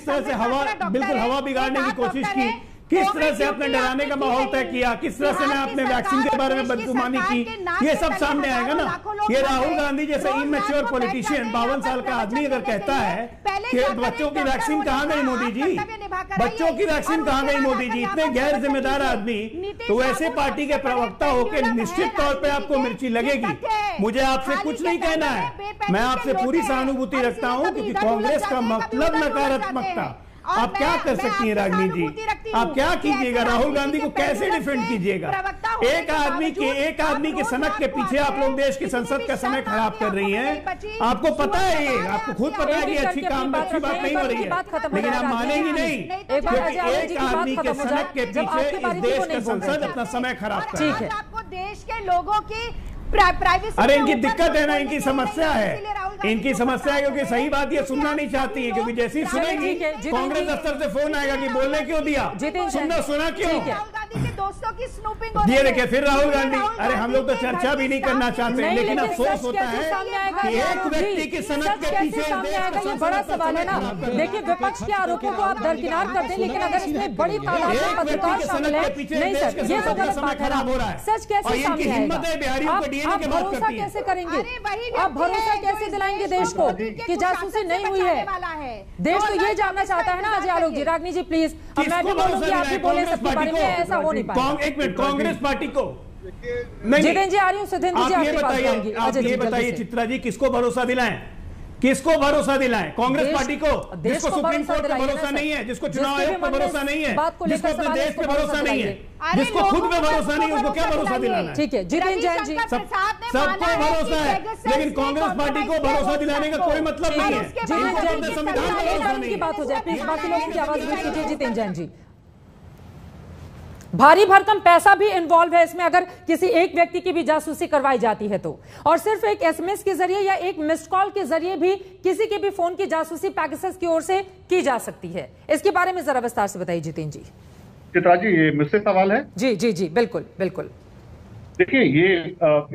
तरह से हवा बिगाड़ने की कोशिश की, किस तरह से आपने डराने का माहौल तय किया, किस तरह से आपने वैक्सीन के बारे में बदगुमानी की, ये सब सामने आएगा ना। ये राहुल गांधी जैसे इमेच्योर पॉलिटिशियन 52 साल का आदमी अगर कहता है कि बच्चों की वैक्सीन कहां गई मोदी जी, बच्चों की वैक्सीन कहां गई मोदी जी, इतने गैर जिम्मेदार आदमी, तो वैसे पार्टी के प्रवक्ता होकर निश्चित तौर पर आपको मिर्ची लगेगी। मुझे आपसे कुछ नहीं कहना है, मैं आपसे पूरी सहानुभूति रखता हूं, क्योंकि कांग्रेस का मतलब नकारात्मकता। आप क्या कर सकती हैं रागिनी जी, आप क्या कीजिएगा, राहुल गांधी को कैसे डिफेंड कीजिएगा? एक आदमी के सनक के पीछे आप लोग देश की संसद का समय खराब कर रही हैं। आपको पता है, ये आपको खुद पता है कि अच्छी बात नहीं हो रही है, लेकिन आप मानेंगी नहीं, क्योंकि एक आदमी के सनक के पीछे इस देश का संसद अपना समय खराब कर रही है। आपको देश के लोगों की प्राइवेसी। अरे इनकी दिक्कत है ना, इनकी समस्या है, इनकी समस्या है क्योंकि सही बात ये सुनना नहीं चाहती है, क्योंकि जैसी सुनेगी कांग्रेस दफ्तर से फोन आएगा कि बोलने क्यों दिया, सुना क्यों। दोस्तों की स्नूपिंग ये देखिए फिर राहुल गांधी। अरे हम लोग तो चर्चा भी नहीं करना चाहते, लेकिन अफसोस होता है कि एक व्यक्ति की सनक के पीछे ये बड़ा सवाल है ना। देखिए विपक्ष के आरोपों को आप दरकिनार कर दें, लेकिन अगर इसमें बड़ी तादाद में पत्रकार शामिल है, नहीं सर ये तो गलत बात है ना। सच कैसे सामने आएगा? आप भरोसा कैसे करेंगे? आप भरोसा कैसे दिलाएंगे देश को कि जासूसी नहीं हुई है? देश तो ये जानना चाहता है ना। अजय आलोक जी, रागनी जी प्लीज, अब मैं भी बोलूंगी, आप भी बोले सबके बारे में, ऐसा हो नहीं पाएगा। एक मिनट, कांग्रेस पार्टी को जितेंद्र जी आ रही हूँ, सुधींद्र जी आपके पास आऊंगी। आप ये बताइए चित्रा जी, किसको भरोसा दिलाएं? किसको भरोसा दिलाएं? कांग्रेस पार्टी को, जिसको सुप्रीम कोर्ट पे भरोसा नहीं है, जिसको चुनाव आयोग पे भरोसा नहीं है, जिसको अपने देश पे भरोसा नहीं है, जिसको खुद पे भरोसा नहीं है, उसको क्या भरोसा दिलाना है? ठीक है जितेंद्र जैन जी, सबको भरोसा है, लेकिन कांग्रेस पार्टी को भरोसा दिलाने का कोई मतलब नहीं है। संविधान की बात हो जाए प्लीज, बाकी लोगों की आवाज भी कीजिए। जितेंद्र जैन जी, भारी भरकम पैसा भी इन्वॉल्व है इसमें अगर किसी एक व्यक्ति की भी जासूसी करवाई जाती है तो, और सिर्फ एक एसएमएस के जरिए या एक मिस्ड कॉल के जरिए भी किसी के भी फोन की जासूसी पैगासस की ओर से की जा सकती है। इसके बारे में जरा विस्तार से बताइए जितेंद्र जी। चित्रा जी, ये मुझसे सवाल है? जी जी जी बिल्कुल बिल्कुल। देखिए, ये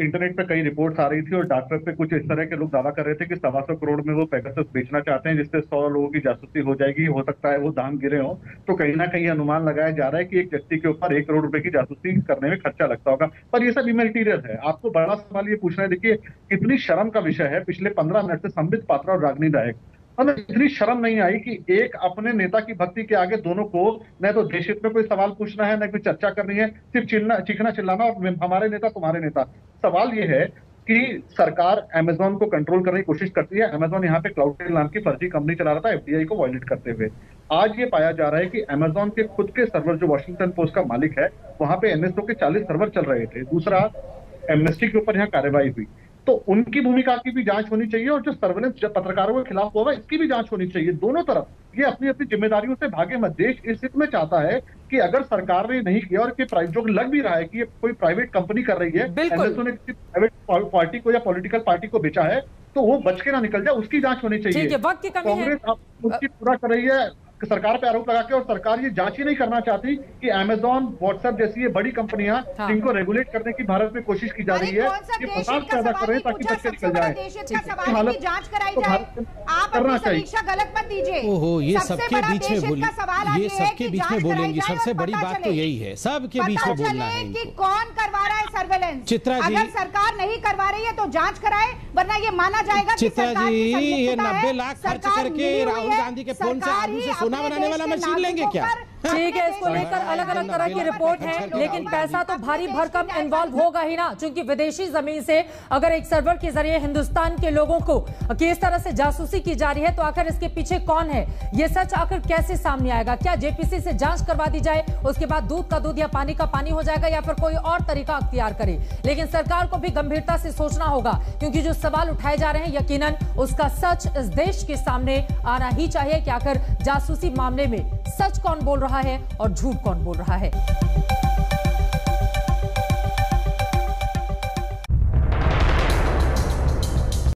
इंटरनेट पे कई रिपोर्ट्स आ रही थी और डॉक्टर पे कुछ इस तरह के लोग दावा कर रहे थे कि 125 करोड़ में वो पेगासस बेचना चाहते हैं, जिससे 100 लोगों की जासूसी हो जाएगी। हो सकता है वो दाम गिरे हो, तो कहीं ना कहीं अनुमान लगाया जा रहा है कि एक व्यक्ति के ऊपर 1 करोड़ रुपए की जासूसी करने में खर्चा लगता होगा। पर ये सब इमैटेरियल है। आपको बड़ा सवाल ये पूछना है, देखिए कितनी शर्म का विषय है, पिछले 15 मिनट से संबित पात्रा और रागिनी नायक, हमें इतनी शर्म नहीं आई कि एक अपने नेता की भक्ति के आगे दोनों को न तो देश हित में कोई सवाल पूछना है, न कोई चर्चा करनी है, सिर्फ चीखना चिल्लाना और हमारे नेता तुम्हारे नेता। सवाल ये है कि सरकार अमेजोन को कंट्रोल करने की कोशिश करती है। अमेजोन यहाँ पे क्लाउडटेल नाम की फर्जी कंपनी चला रहा था एफडीआई को वायलेट करते हुए। आज ये पाया जा रहा है कि अमेजोन के खुद के सर्वर, जो वॉशिंगटन पोस्ट का मालिक है, वहां पे एनएसओ के 40 सर्वर चल रहे थे। दूसरा, एमनेस्टी के ऊपर यहाँ कार्रवाई हुई, तो उनकी भूमिका की भी जांच होनी चाहिए और जो सर्वेलेंस जब पत्रकारों के खिलाफ हुआ इसकी भी जांच होनी चाहिए। दोनों तरफ ये अपनी अपनी जिम्मेदारियों से भागे मत। देश इस हित में चाहता है कि अगर सरकार ने नहीं किया और कि जो लग भी रहा है कि ये कोई प्राइवेट कंपनी कर रही है, एनएसओ ने किसी प्राइवेट पार्टी को या पॉलिटिकल पार्टी को बेचा है, तो वो बच के ना निकल जाए, उसकी जांच होनी चाहिए। कांग्रेस उसकी पूरा कर रही है सरकार पे आरोप लगा के, और सरकार ये जांच ही नहीं करना चाहती कि अमेजोन, व्हाट्सएप जैसी ये बड़ी कंपनियां जिनको रेगुलेट करने की भारत में कोशिश की जा रही है, ये फसाद पैदा कर रहे हैं ताकि बच्चे निकल जाए। जांच कराई जाए, आप अपनी समीक्षा गलत मत दीजिए। ओहो, ये सबके बीच में बोली, ये सबके बीच में बोलेंगी। सबसे बड़ी बात तो यही है, सबके बीच में बोलना है कि कौन करवा रहा है सर्वेलेंस। चित्रा जी, अगर सरकार नहीं करवा रही है तो जांच कराए, वरना ये माना जाएगा कि चित्रा जी ये 90 लाख खर्च करके राहुल गांधी के फोन से आलू से सोना बनाने वाला मशीन लेंगे क्या? ठीक है, इसको लेकर अलग अलग तरह की रिपोर्ट है, लेकिन पैसा तो भारी भरकम इन्वॉल्व होगा ही ना, क्योंकि विदेशी जमीन से अगर एक सर्वर के जरिए हिंदुस्तान के लोगों को किस तरह से जासूसी की जा रही है, तो आखिर इसके पीछे कौन है, ये सच आखिर कैसे सामने आएगा? क्या जेपीसी से जांच करवा दी जाए, उसके बाद दूध का दूध या पानी का पानी हो जाएगा, या फिर कोई और तरीका अख्तियार करे? लेकिन सरकार को भी गंभीरता से सोचना होगा, क्योंकि जो सवाल उठाए जा रहे हैं यकीनन उसका सच इस देश के सामने आना ही चाहिए कि आखिर जासूसी मामले में सच कौन बोल रहा है और झूठ कौन बोल रहा है।